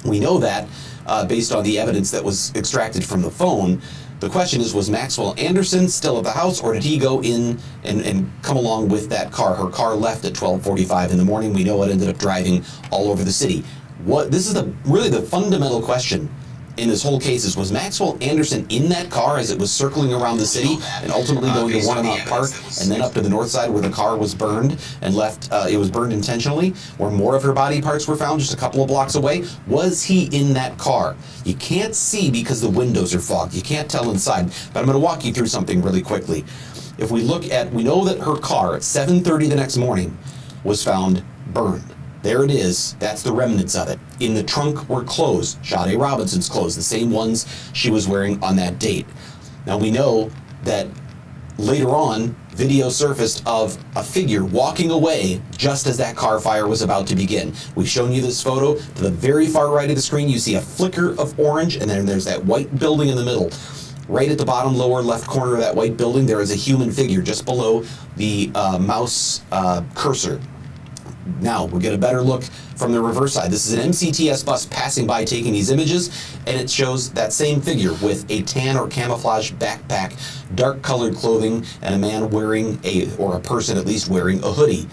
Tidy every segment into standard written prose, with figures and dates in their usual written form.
We know that based on the evidence that was extracted from the phone. The question is, was Maxwell Anderson still at the house, or did he go in and come along with that car? Her car left at 12:45 in the morning. We know it ended up driving all over the city. This is really the fundamental question in this whole case is, was Maxwell Anderson in that car as it was circling around the city and ultimately going to Warnemount Park and then up to the north side where the car was burned and left, it was burned intentionally, where more of her body parts were found just a couple of blocks away? Was he in that car? You can't see because the windows are fogged. You can't tell inside, but I'm going to walk you through something really quickly. If we look at, we know that her car at 7:30 the next morning was found burned. There it is. That's the remnants of it. In the trunk were clothes, Sade Robinson's clothes, the same ones she was wearing on that date. Now we know that later on, video surfaced of a figure walking away just as that car fire was about to begin. We've shown you this photo. To the very far right of the screen, you see a flicker of orange, and then there's that white building in the middle. Right at the bottom lower left corner of that white building, there is a human figure just below the mouse cursor. Now, we'll get a better look from the reverse side. This is an MCTS bus passing by taking these images, and it shows that same figure with a tan or camouflage backpack, dark colored clothing, and a man wearing or a person at least wearing a hoodie.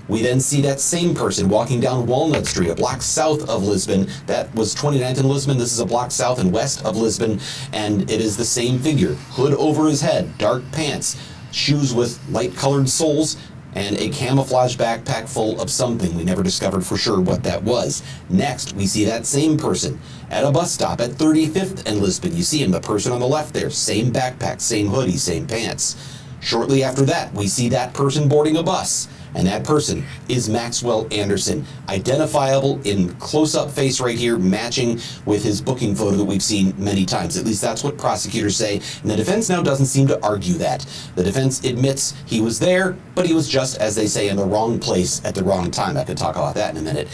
We then see that same person walking down Walnut Street, a block south of Lisbon. That was 29th and Lisbon. This is a block south and west of Lisbon, and it is the same figure. Hood over his head, dark pants, shoes with light colored soles, and a camouflage backpack full of something. We never discovered for sure what that was. Next, we see that same person at a bus stop at 35th and Lisbon. You see him, the person on the left there, same backpack, same hoodie, same pants. Shortly after that, we see that person boarding a bus, and that person is Maxwell Anderson, identifiable in close-up face right here, matching with his booking photo that we've seen many times. At least that's what prosecutors say, and the defense now doesn't seem to argue that. The defense admits he was there, but he was just, as they say, in the wrong place at the wrong time. I could talk about that in a minute.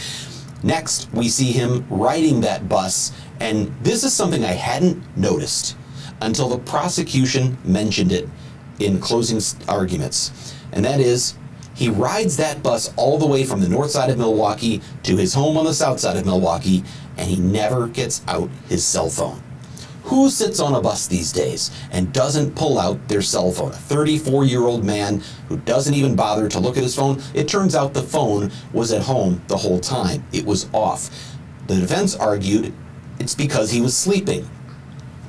Next, we see him riding that bus, and this is something I hadn't noticed until the prosecution mentioned it in closing arguments, and that is, he rides that bus all the way from the north side of Milwaukee to his home on the south side of Milwaukee, and he never gets out his cell phone. Who sits on a bus these days and doesn't pull out their cell phone? A 34-year-old man who doesn't even bother to look at his phone. It turns out the phone was at home the whole time. It was off. The defense argued it's because he was sleeping,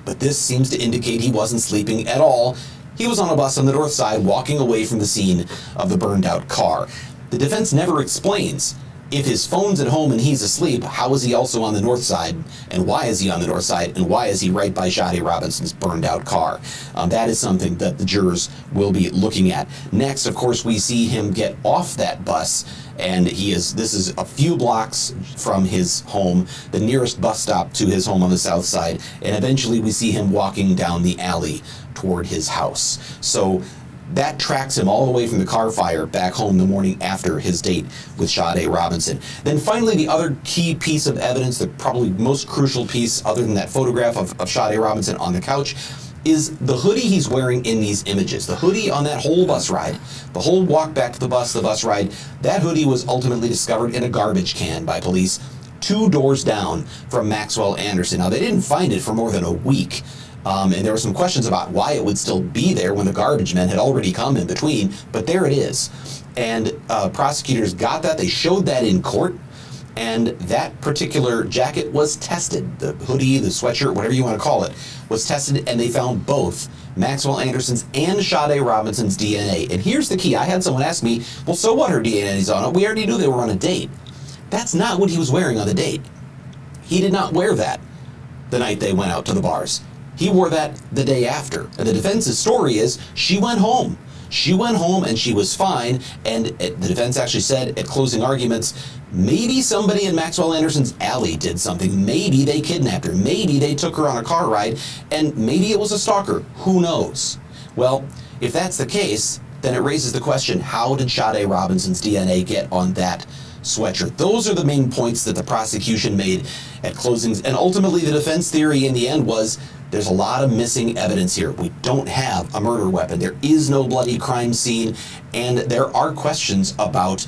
but this seems to indicate he wasn't sleeping at all. He was on a bus on the north side walking away from the scene of the burned out car. The defense never explains, if his phone's at home and he's asleep, how is he also on the north side, and why is he on the north side, and why is he right by Sade Robinson's burned out car? That is something that the jurors will be looking at. Next, of course, we see him get off that bus, and this is a few blocks from his home, the nearest bus stop to his home on the south side, and eventually we see him walking down the alley toward his house. So that tracks him all the way from the car fire back home the morning after his date with Sade Robinson. Then finally, the other key piece of evidence, the probably most crucial piece other than that photograph of Sade Robinson on the couch, is the hoodie he's wearing in these images. The hoodie on that whole bus ride, the whole walk back to the bus ride, that hoodie was ultimately discovered in a garbage can by police 2 doors down from Maxwell Anderson. Now, they didn't find it for more than a week. And there were some questions about why it would still be there when the garbage men had already come in between, but there it is. And prosecutors got that. They showed that in court, and that particular jacket was tested. The hoodie, the sweatshirt, whatever you want to call it, was tested, and they found both Maxwell Anderson's and Sade Robinson's DNA. And here's the key. I had someone ask me, well, so what, her DNA's on it? We already knew they were on a date. That's not what he was wearing on the date. He did not wear that the night they went out to the bars. He wore that the day after. And the defense's story is she went home. She went home and she was fine. And the defense actually said at closing arguments, maybe somebody in Maxwell Anderson's alley did something. Maybe they kidnapped her. Maybe they took her on a car ride. And maybe it was a stalker. Who knows? Well, if that's the case, then it raises the question, how did Sade Robinson's DNA get on that sweatshirt? Those are the main points that the prosecution made at closings. And ultimately, the defense theory in the end was, there's a lot of missing evidence here. We don't have a murder weapon. There is no bloody crime scene. And there are questions about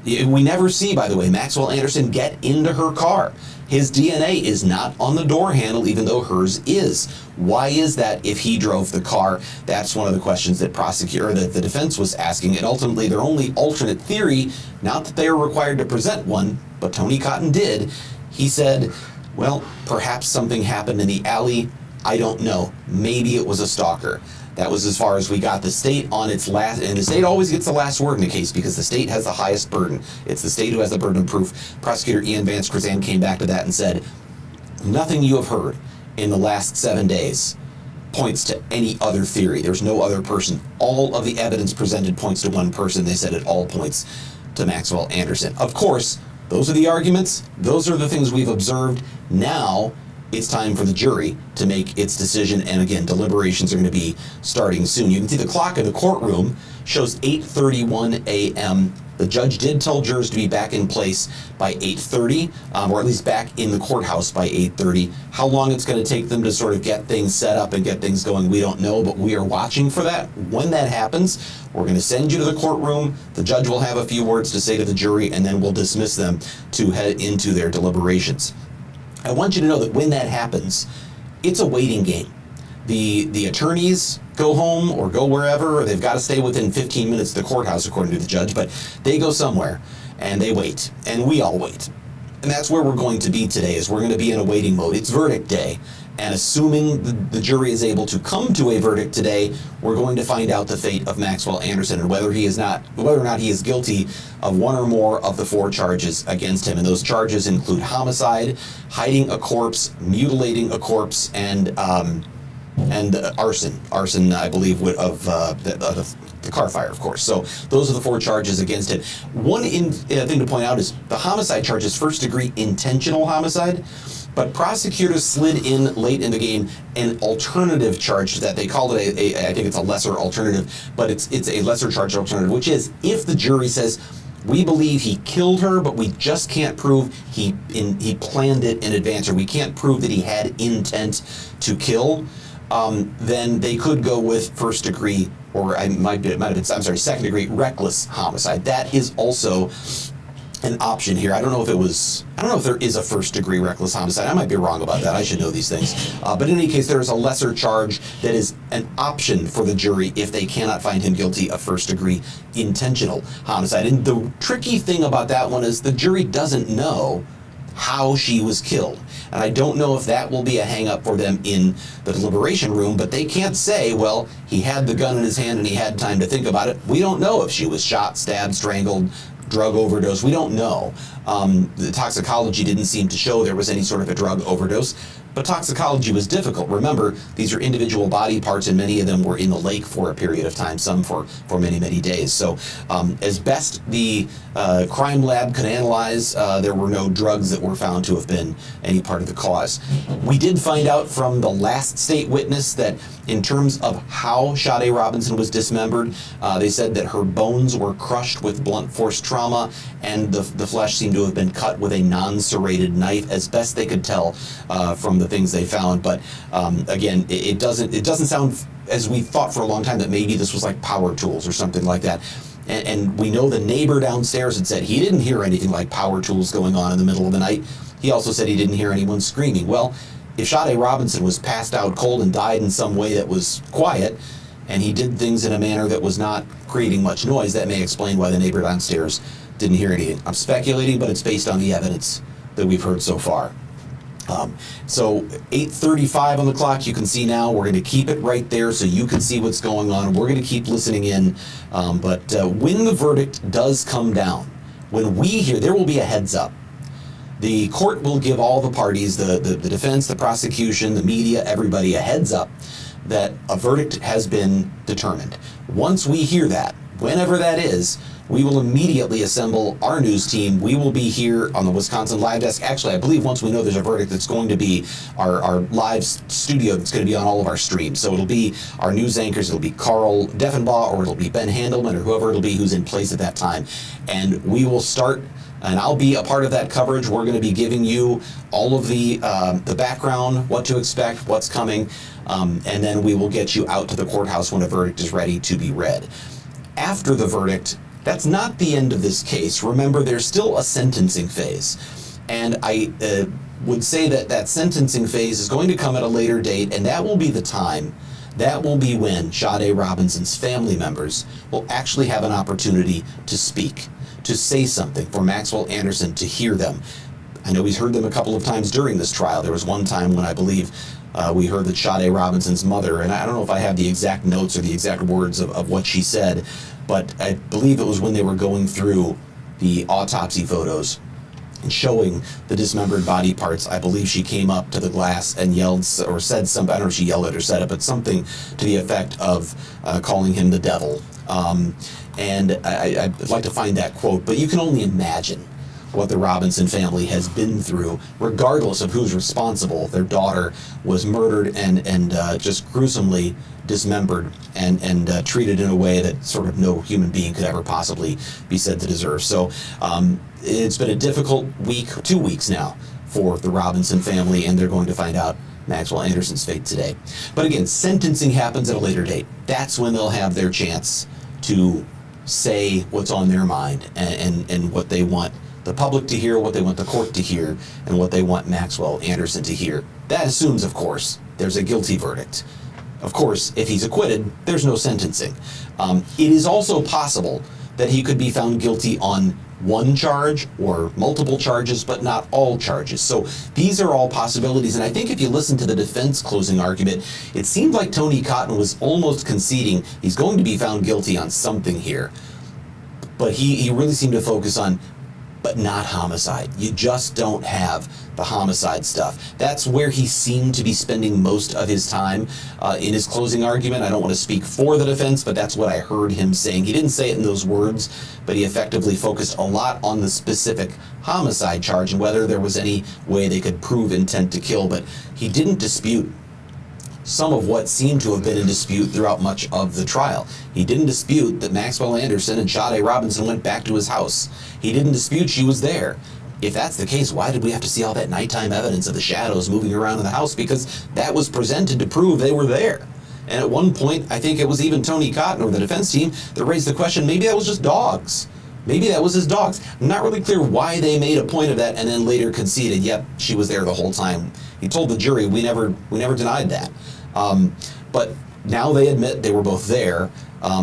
We never see, by the way, Maxwell Anderson get into her car. His DNA is not on the door handle, even though hers is. Why is that if he drove the car? That's one of the questions that the defense was asking, and ultimately their only alternate theory, not that they are required to present one, but Tony Cotton did, he said, well, perhaps something happened in the alley. I don't know. Maybe it was a stalker. That was as far as we got. The state on its last, and the state always gets the last word in a case because the state has the highest burden. It's the state who has the burden of proof. Prosecutor Ian Vance Krazan came back to that and said, nothing you have heard in the last 7 days points to any other theory. There's no other person. All of the evidence presented points to one person. They said it all points to Maxwell Anderson. Of course, those are the arguments. Those are the things we've observed. Now, it's time for the jury to make its decision, and again, deliberations are going to be starting soon. You can see the clock in the courtroom shows 8:31 a.m. The judge did tell jurors to be back in place by 8:30, or at least back in the courthouse by 8:30. How long it's going to take them to sort of get things set up and get things going, we don't know, but we are watching for that. When that happens, we're going to send you to the courtroom. The judge will have a few words to say to the jury, and then we'll dismiss them to head into their deliberations. I want you to know that when that happens, it's a waiting game. The attorneys go home or go wherever, or they've got to stay within 15 minutes of the courthouse, according to the judge, but they go somewhere and they wait, and we all wait. And that's where we're going to be today, is we're going to be in a waiting mode. It's verdict day. And assuming the jury is able to come to a verdict today, we're going to find out the fate of Maxwell Anderson and whether or not he is guilty of one or more of the 4 charges against him. And those charges include homicide, hiding a corpse, mutilating a corpse, and arson. Arson, I believe, of the car fire, of course. So those are the 4 charges against him. One thing to point out is the homicide charge is first-degree intentional homicide. But prosecutors slid in late in the game an alternative charge to that. They called it I think it's a lesser alternative, but it's a lesser charge alternative, which is if the jury says, we believe he killed her, but we just can't prove he planned it in advance, or we can't prove that he had intent to kill, then they could go with first degree, or second degree reckless homicide. That is also an option here. I don't know if there is a first degree reckless homicide. I might be wrong about that. I should know these things. But in any case, there is a lesser charge that is an option for the jury if they cannot find him guilty of first degree intentional homicide. And the tricky thing about that one is the jury doesn't know how she was killed. And I don't know if that will be a hang up for them in the deliberation room, but they can't say, well, he had the gun in his hand and he had time to think about it. We don't know if she was shot, stabbed, strangled, drug overdose. We don't know. The toxicology didn't seem to show there was any sort of a drug overdose, but toxicology was difficult. Remember, these are individual body parts, and many of them were in the lake for a period of time, some for many, many days. So as best the crime lab could analyze, there were no drugs that were found to have been any part of the cause. We did find out from the last state witness that in terms of how Sade Robinson was dismembered, they said that her bones were crushed with blunt force trauma, and the flesh seemed to have been cut with a non-serrated knife, as best they could tell from the things they found. But again, it doesn't sound, as we thought for a long time, that maybe this was like power tools or something like that. And we know the neighbor downstairs had said he didn't hear anything like power tools going on in the middle of the night. He also said he didn't hear anyone screaming. Well, if Sade Robinson was passed out cold and died in some way that was quiet, and he did things in a manner that was not creating much noise, that may explain why the neighbor downstairs didn't hear anything. I'm speculating, but it's based on the evidence that we've heard so far. So 8:35 on the clock, you can see now. We're going to keep it right there so you can see what's going on. We're going to keep listening in. But when the verdict does come down, when we hear, there will be a heads up. The court will give all the parties, the defense, the prosecution, the media, everybody, a heads up that a verdict has been determined. Once we hear that, whenever that is, we will immediately assemble our news team. We will be here on the Wisconsin Live Desk. Actually, I believe once we know there's a verdict, it's going to be our live studio that's going to be on all of our streams. So it'll be our news anchors. It'll be Carl Deffenbaugh, or it'll be Ben Handelman, or whoever it'll be who's in place at that time. And we will start, and I'll be a part of that coverage. We're going to be giving you all of the background, what to expect, what's coming, and then we will get you out to the courthouse when a verdict is ready to be read. After the verdict, That's not the end of this case. Remember, there's still a sentencing phase. And I would say that that sentencing phase is going to come at a later date, and that will be the time, that will be when Sade Robinson's family members will actually have an opportunity to speak, to say something, for Maxwell Anderson to hear them. I know he's heard them a couple of times during this trial. There was one time when I believe we heard that Sade Robinson's mother, and I don't know if I have the exact notes or the exact words of what she said, but I believe it was when they were going through the autopsy photos and showing the dismembered body parts. I believe she came up to the glass and yelled or said something. I don't know if she yelled it or said it, but something to the effect of calling him the devil. And I'd like to find that quote, but you can only imagine what the Robinson family has been through, regardless of who's responsible. Their daughter was murdered and just gruesomely dismembered and treated in a way that sort of no human being could ever possibly be said to deserve. So it's been a difficult week, 2 weeks now, for the Robinson family, and they're going to find out Maxwell Anderson's fate today. But again, sentencing happens at a later date. That's when they'll have their chance to say what's on their mind and what they want the public to hear, what they want the court to hear, and what they want Maxwell Anderson to hear. That assumes, of course, there's a guilty verdict. Of course, if he's acquitted, there's no sentencing. It is also possible that he could be found guilty on one charge or multiple charges, but not all charges. So these are all possibilities. And I think if you listen to the defense closing argument, it seemed like Tony Cotton was almost conceding he's going to be found guilty on something here. But he really seemed to focus on, but not homicide. You just don't have the homicide stuff. That's where he seemed to be spending most of his time in his closing argument. I don't want to speak for the defense, but that's what I heard him saying. He didn't say it in those words, but he effectively focused a lot on the specific homicide charge and whether there was any way they could prove intent to kill. But he didn't dispute some of what seemed to have been in dispute throughout much of the trial. He didn't dispute that Maxwell Anderson and Sade Robinson went back to his house. He didn't dispute she was there. If that's the case, why did we have to see all that nighttime evidence of the shadows moving around in the house? Because that was presented to prove they were there. And at one point, I think it was even Tony Cotton or the defense team that raised the question, maybe that was just dogs. Maybe that was his dogs. I'm not really clear why they made a point of that and then later conceded, yep, she was there the whole time. He told the jury, we never denied that. But now they admit they were both there.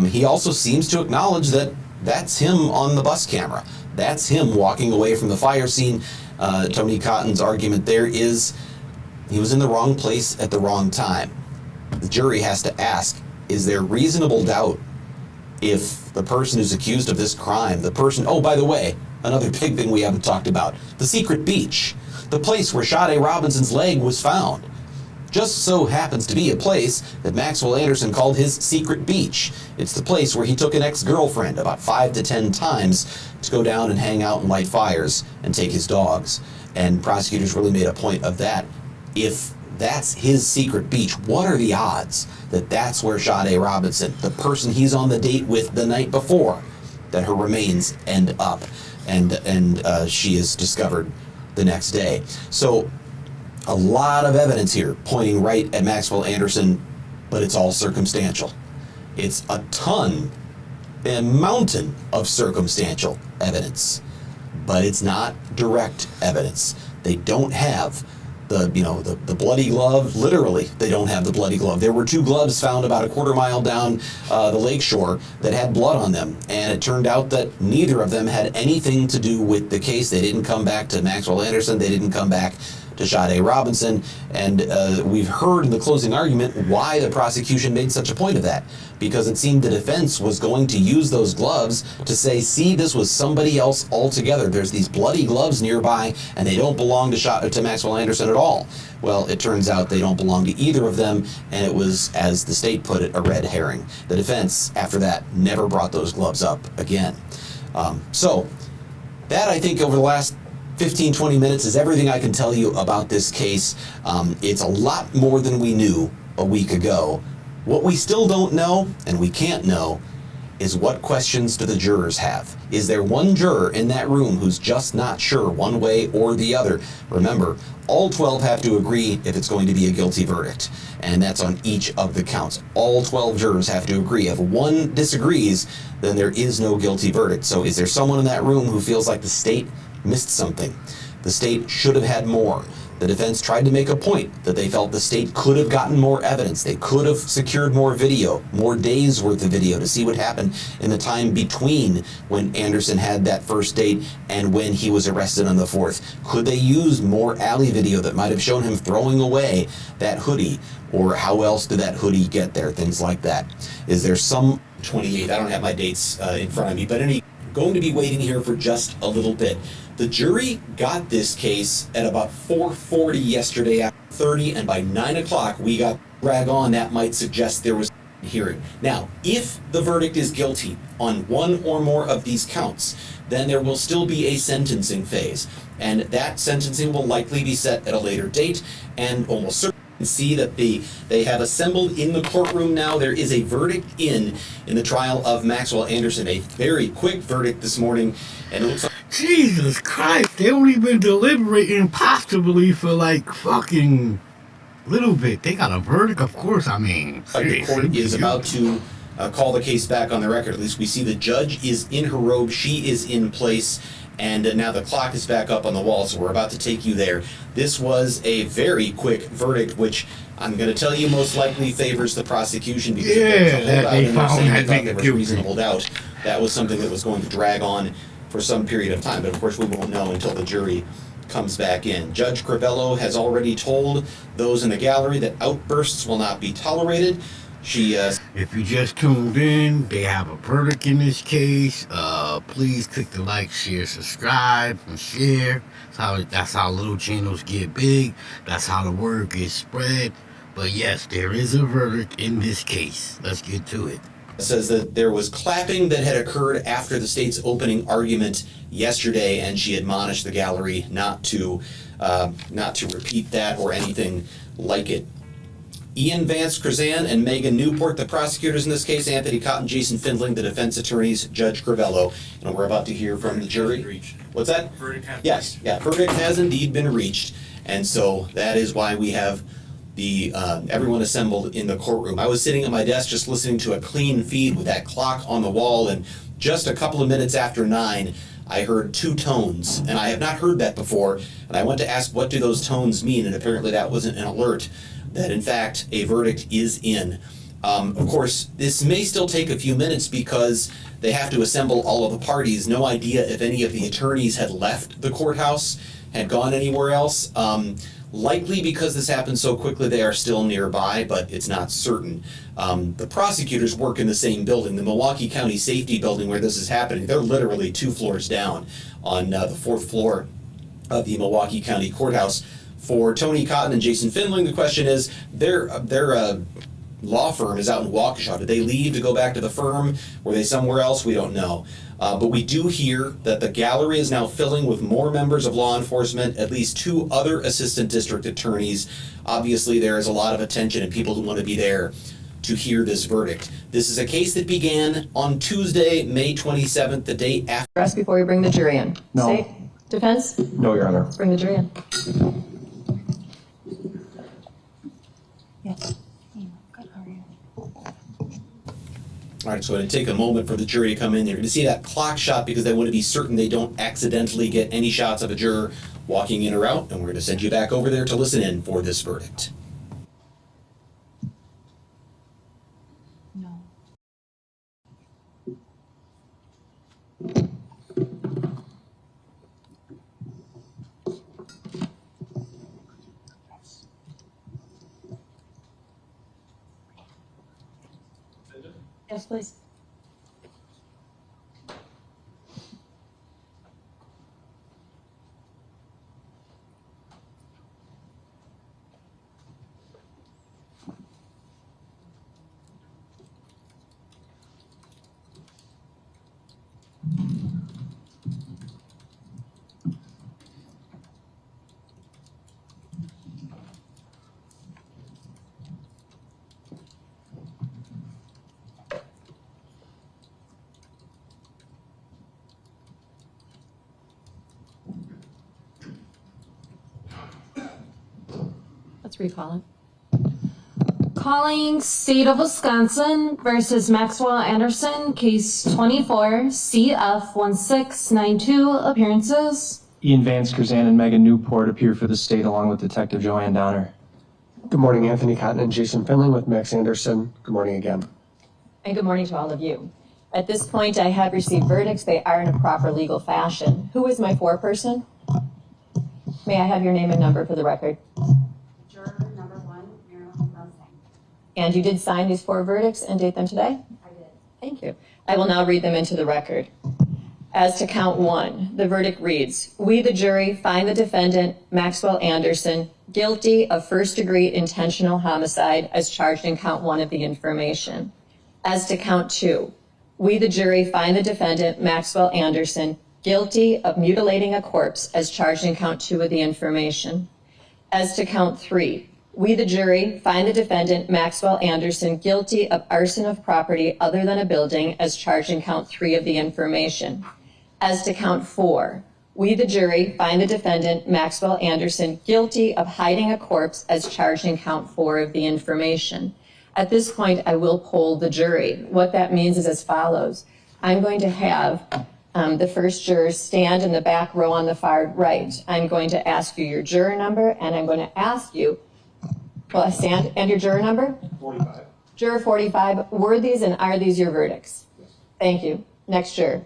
He also seems to acknowledge that that's him on the bus camera. That's him walking away from the fire scene. Tony Cotton's argument there is he was in the wrong place at the wrong time. The jury has to ask, is there reasonable doubt if the person who's accused of this crime, the person, oh, by the way, another big thing we haven't talked about, the secret beach, the place where Sade Robinson's leg was found, just so happens to be a place that Maxwell Anderson called his secret beach. It's the place where he took an ex-girlfriend about 5 to 10 times to go down and hang out and light fires and take his dogs. And prosecutors really made a point of that. If that's his secret beach, what are the odds that that's where Sade Robinson, the person he's on the date with the night before, that her remains end up and she is discovered the next day? So a lot of evidence here pointing right at Maxwell Anderson, but it's all circumstantial. It's a mountain of circumstantial evidence, but it's not direct evidence. They don't have the bloody glove. Literally, they don't have the bloody glove. There were 2 gloves found about a quarter mile down the lakeshore that had blood on them, and it turned out that neither of them had anything to do with the case. They didn't come back to Maxwell Anderson. They didn't come back to Sade Robinson, and we've heard in the closing argument why the prosecution made such a point of that, because it seemed the defense was going to use those gloves to say, see, this was somebody else altogether. There's these bloody gloves nearby, and they don't belong to Maxwell Anderson at all. Well, it turns out they don't belong to either of them, and it was, as the state put it, a red herring. The defense, after that, never brought those gloves up again. So that, I think, over the last 15, 20 minutes is everything I can tell you about this case. It's a lot more than we knew a week ago. What we still don't know, and we can't know, is what questions do the jurors have? Is there one juror in that room who's just not sure one way or the other? Remember, all 12 have to agree if it's going to be a guilty verdict, and that's on each of the counts. All 12 jurors have to agree. If one disagrees, then there is no guilty verdict. So is there someone in that room who feels like the state missed something? The state should have had more. The defense tried to make a point that they felt the state could have gotten more evidence. They could have secured more video, more days worth of video to see what happened in the time between when Anderson had that first date and when he was arrested on the 4th. Could they use more alley video that might have shown him throwing away that hoodie? Or how else did that hoodie get there? Things like that. Is there some 28th? I don't have my dates in front of me, but going to be waiting here for just a little bit. The jury got this case at about 4:40 yesterday after 30, and by 9 o'clock we got drag on. That might suggest there was a hearing. Now, if the verdict is guilty on one or more of these counts, then there will still be a sentencing phase, and that sentencing will likely be set at a later date, and almost certainly see that they have assembled in the courtroom now. There is a verdict in the trial of Maxwell Anderson. A very quick verdict this morning, and it looks like Jesus Christ, they only been deliberating possibly for like fucking little bit. They got a verdict, of course. I mean, the court is about to call the case back on the record. At least we see the judge is in her robe. She is in place. And now the clock is back up on the wall, so we're about to take you there. This was a very quick verdict, which I'm going to tell you most likely favors the prosecution because they found that there was reasonable doubt. That was something that was going to drag on for some period of time, but of course we won't know until the jury comes back in. Judge Crivello has already told those in the gallery that outbursts will not be tolerated. If you just tuned in, they have a verdict in this case. Please click the like, share, subscribe, and share. That's how little channels get big. That's how the word gets spread. But yes, there is a verdict in this case. Let's get to it. Says that there was clapping that had occurred after the state's opening argument yesterday, and she admonished the gallery not to repeat that or anything like it. Ian Vance Krazan and Megan Newport, the prosecutors in this case, Anthony Cotton, Jason Findling, the defense attorneys, Judge Crivello, and we're about to hear from the jury. What's that? Verdict has verdict has indeed been reached, and so that is why we have the everyone assembled in the courtroom. I was sitting at my desk just listening to a clean feed with that clock on the wall, and just a couple of minutes after 9, I heard 2 tones, and I have not heard that before, and I went to ask what do those tones mean, and apparently that wasn't an alert that in fact a verdict is in. Of course, this may still take a few minutes because they have to assemble all of the parties. No idea if any of the attorneys had left the courthouse, had gone anywhere else. Likely because this happened so quickly they are still nearby, but it's not certain. The prosecutors work in the same building, the Milwaukee County Safety Building where this is happening. They're literally 2 floors down on the 4th floor of the Milwaukee County Courthouse. For Tony Cotton and Jason Findling, the question is, their law firm is out in Waukesha. Did they leave to go back to the firm? Were they somewhere else? We don't know. But we do hear that the gallery is now filling with more members of law enforcement, at least 2 other assistant district attorneys. Obviously, there is a lot of attention and people who want to be there to hear this verdict. This is a case that began on Tuesday, May 27th, the day after. Rest before we bring the jury in. No. Safe? Defense? No, Your Honor. Let's bring the jury in. Yes. Good, how are you? All right, so it'll take a moment for the jury to come in. You're going to see that clock shot because they want to be certain they don't accidentally get any shots of a juror walking in or out, and we're going to send you back over there to listen in for this verdict. No. Yes, please. Recall it. Calling State of Wisconsin versus Maxwell Anderson, case 24, CF1692, appearances. Ian Vance Curzan and Megan Newport appear for the state along with Detective Joanne Donner. Good morning, Anthony Cotton and Jason Finling with Max Anderson. Good morning again. And good morning to all of you. At this point, I have received verdicts. They are in a proper legal fashion. Who is my foreperson? May I have your name and number for the record? Juror number 1, Marilyn Wilson. And you did sign these 4 verdicts and date them today? I did. Thank you. I will now read them into the record. As to count 1, the verdict reads, we, the jury, find the defendant, Maxwell Anderson, guilty of first-degree intentional homicide as charged in count 1 of the information. As to count 2, we, the jury, find the defendant, Maxwell Anderson, guilty of mutilating a corpse as charged in count 2 of the information. As to count 3, we, the jury, find the defendant, Maxwell Anderson, guilty of arson of property other than a building as charged in count 3 of the information. As to count 4, we, the jury, find the defendant, Maxwell Anderson, guilty of hiding a corpse as charged in count 4 of the information. At this point, I will poll the jury. What that means is as follows. I'm going to have the first juror stand in the back row on the far right. I'm going to ask you your juror number, and I'm going to ask you, well, stand, and your juror number? 45. Juror 45, were these and are these your verdicts? Yes. Thank you. Next juror.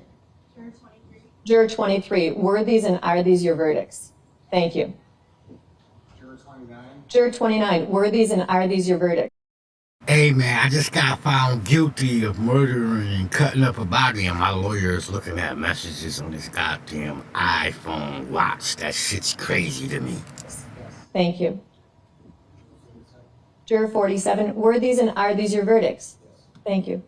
Juror 23. Juror 23, were these and are these your verdicts? Thank you. Juror 29. Juror 29, were these and are these your verdicts? Hey man, I just got found guilty of murdering and cutting up a body, and my lawyer is looking at messages on his goddamn iPhone watch. That shit's crazy to me. Thank you. Juror 47, were these and are these your verdicts? Thank you.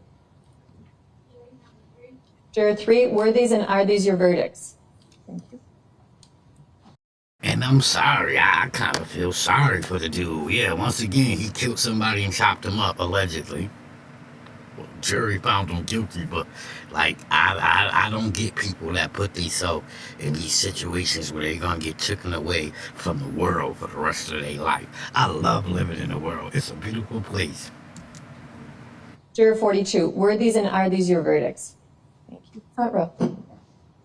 Juror 3, were these and are these your verdicts? Thank you. And I'm sorry, I kind of feel sorry for the dude. Yeah, once again, he killed somebody and chopped him up, allegedly. Well, jury found him guilty, but, like, I don't get people that put themselves in these situations where they're going to get taken away from the world for the rest of their life. I love living in the world. It's a beautiful place. Juror 42, were these and are these your verdicts? Thank you. Front row.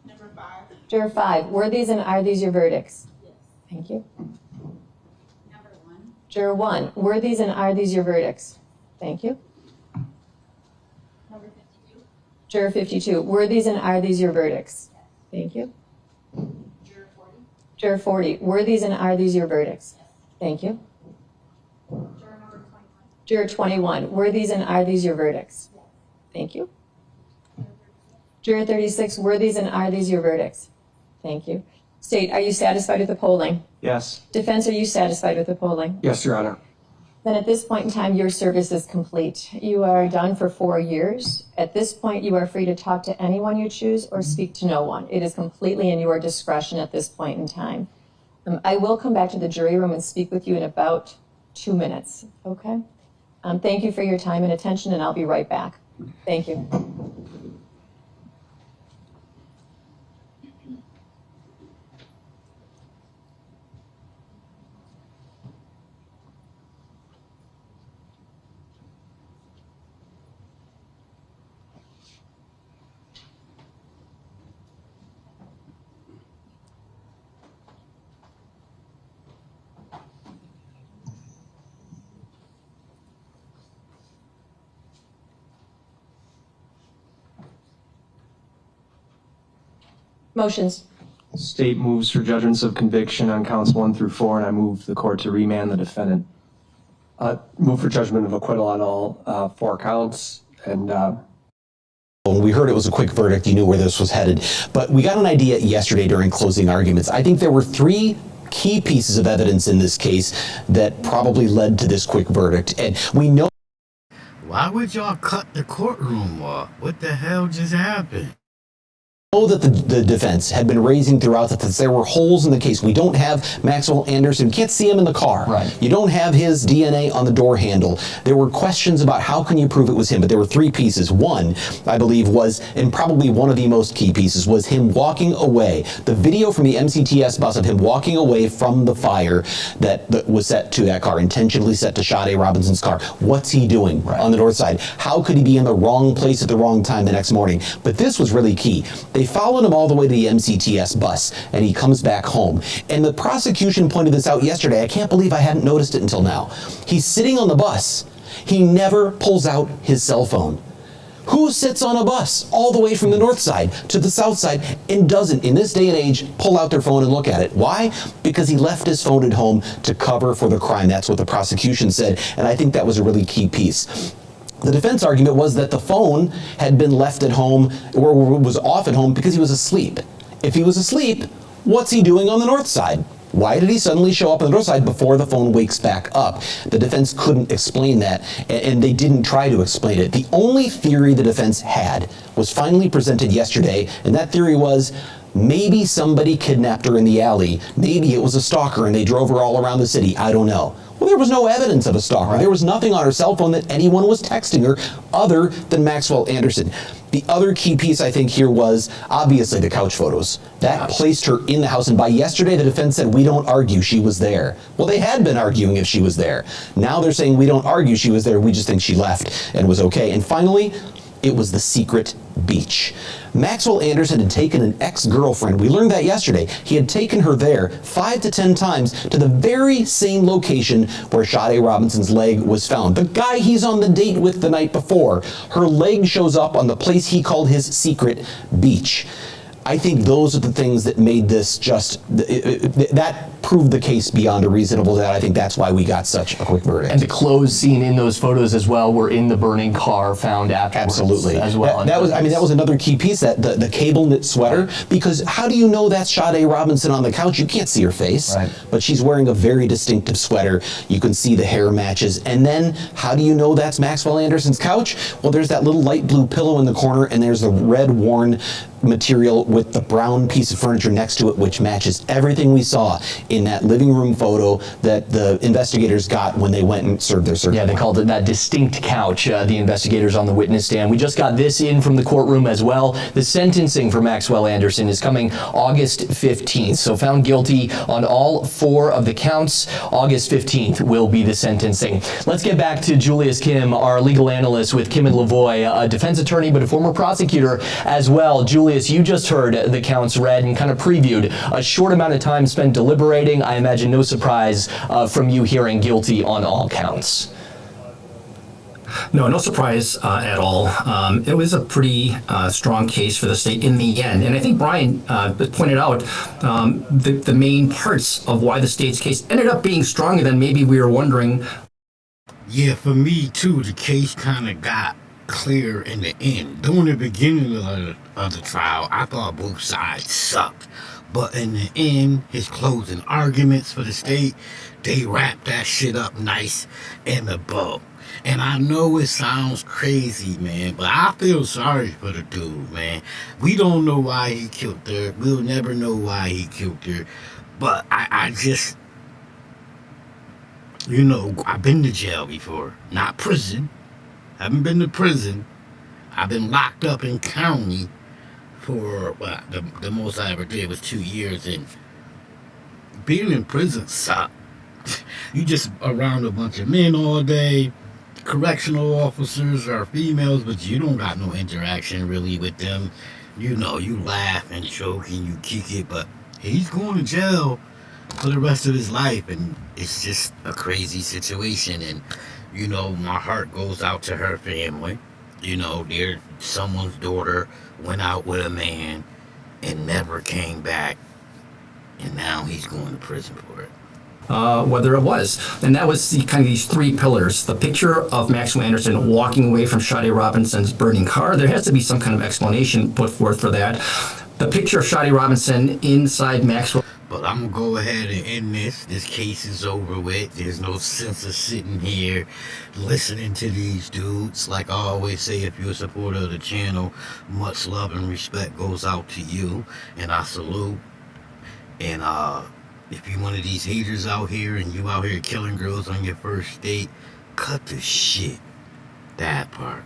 Number 5. Juror 5, were these and are these your verdicts? Yes. Thank you. Number 1. Juror 1, were these and are these your verdicts? Thank you. Number 52. Juror 52, were these and are these your verdicts? Thank you. Juror 40. Juror 40, were these and are these your verdicts? Thank you. Juror number 21. Juror 21, were these and are these your verdicts? Thank you. Juror 36, were these and are these your verdicts? Thank you. State, are you satisfied with the polling? Yes. Defense, are you satisfied with the polling? Yes, Your Honor. Then at this point in time, your service is complete. You are done for 4 years. At this point, you are free to talk to anyone you choose or speak to no one. It is completely in your discretion at this point in time. I will come back to the jury room and speak with you in about 2 minutes, okay? Thank you for your time and attention, and I'll be right back. Thank you. Motions. State moves for judgments of conviction on counts 1 through 4, and I move the court to remand the defendant. Move for judgment of acquittal on all 4 counts. And When we heard it was a quick verdict, you knew where this was headed. But we got an idea yesterday during closing arguments. I think there were 3 key pieces of evidence in this case that probably led to this quick verdict. And we know. Why would y'all cut the courtroom off? What the hell just happened? know that the defense had been raising throughout that there were holes in the case. We don't have Maxwell Anderson. You can't see him in the car. Right. You don't have his DNA on the door handle. There were questions about how can you prove it was him, but there were three pieces. One, I believe, was, and probably one of the most key pieces, was him walking away. The video from the MCTS bus of him walking away from the fire that was set to that car, intentionally set to Sade Robinson's car. What's he doing on the north side? How could he be in the wrong place at the wrong time the next morning? But this was really key. They followed him all the way to the MCTS bus, and he comes back home. And the prosecution pointed this out yesterday. I can't believe I hadn't noticed it until now. He's sitting on the bus. He never pulls out his cell phone. Who sits on a bus all the way from the north side to the south side and doesn't, in this day and age, pull out their phone and look at it? Why? Because he left his phone at home to cover for the crime. That's what the prosecution said, and I think that was a really key piece. The defense argument was that the phone had been left at home or was off at home because he was asleep. If he was asleep, what's he doing on the north side? Why did he suddenly show up on the north side before the phone wakes back up? The defense couldn't explain that, and they didn't try to explain it. The only theory the defense had was finally presented yesterday, and that theory was maybe somebody kidnapped her in the alley. Maybe it was a stalker and they drove her all around the city. I don't know. Well, there was no evidence of a stalker. There was nothing on her cell phone that anyone was texting her other than Maxwell Anderson. The other key piece, I think, here was obviously the couch photos. That placed her in the house, and by yesterday, the defense said, we don't argue she was there. Well, they had been arguing if she was there. Now they're saying we don't argue she was there, we just think she left and was okay. And finally, it was the secret beach. Maxwell Anderson had taken an ex-girlfriend. We learned that yesterday. He had taken her there 5 to 10 times to the very same location where Sade Robinson's leg was found. The guy he's on the date with the night before, her leg shows up on the place he called his secret beach. I think those are the things that made this that proved the case beyond a reasonable doubt. I think that's why we got such a quick verdict. And the clothes seen in those photos as well were in the burning car found afterwards. Absolutely. As well. That was another key piece, that the cable knit sweater, because how do you know that's Sade Robinson on the couch? You can't see her face, right, but she's wearing a very distinctive sweater. You can see the hair matches. And then how do you know that's Maxwell Anderson's couch? Well, there's that little light blue pillow in the corner, and there's the red worn material with the brown piece of furniture next to it, which matches everything we saw in that living room photo that the investigators got when they went and served their search. Yeah, they called it that distinct couch, the investigators on the witness stand. We just got this in from the courtroom as well. The sentencing for Maxwell Anderson is coming August 15th. So found guilty on all 4 of the counts. August 15th will be the sentencing. Let's get back to Julius Kim, our legal analyst with Kim and Lavoie, a defense attorney but a former prosecutor as well. Julius, you just heard the counts read and kind of previewed. A short amount of time spent deliberating. I imagine no surprise from you hearing guilty on all counts. No surprise at all. It was a pretty strong case for the state in the end. And I think Brian pointed out the main parts of why the state's case ended up being stronger than maybe we were wondering. Yeah, for me too, the case kind of got clear in the end. During the beginning of the trial, I thought both sides sucked. But in the end, his closing arguments for the state, they wrapped that shit up nice in the bow. And I know it sounds crazy, man, but I feel sorry for the dude, man. We don't know why he killed her. We'll never know why he killed her. But I just, I've been to jail before. Not prison. Haven't been to prison. I've been locked up in county for, the most I ever did was 2 years, and being in prison sucked. You just around a bunch of men all day. Correctional officers are females, but you don't got no interaction really with them. You laugh and joke and you kick it, but he's going to jail for the rest of his life, and it's just a crazy situation. And my heart goes out to her family. Someone's daughter went out with a man and never came back, and now he's going to prison for it. Whether it was. And that was these 3 pillars. The picture of Maxwell Anderson walking away from Sade Robinson's burning car. There has to be some kind of explanation put forth for that. The picture of Sade Robinson inside Maxwell. But I'm gonna go ahead and end this. This case is over with. There's no sense of sitting here listening to these dudes. Like I always say, if you're a supporter of the channel, much love and respect goes out to you, and I salute. And if you one of these haters out here and you out here killing girls on your first date, cut the shit. That part.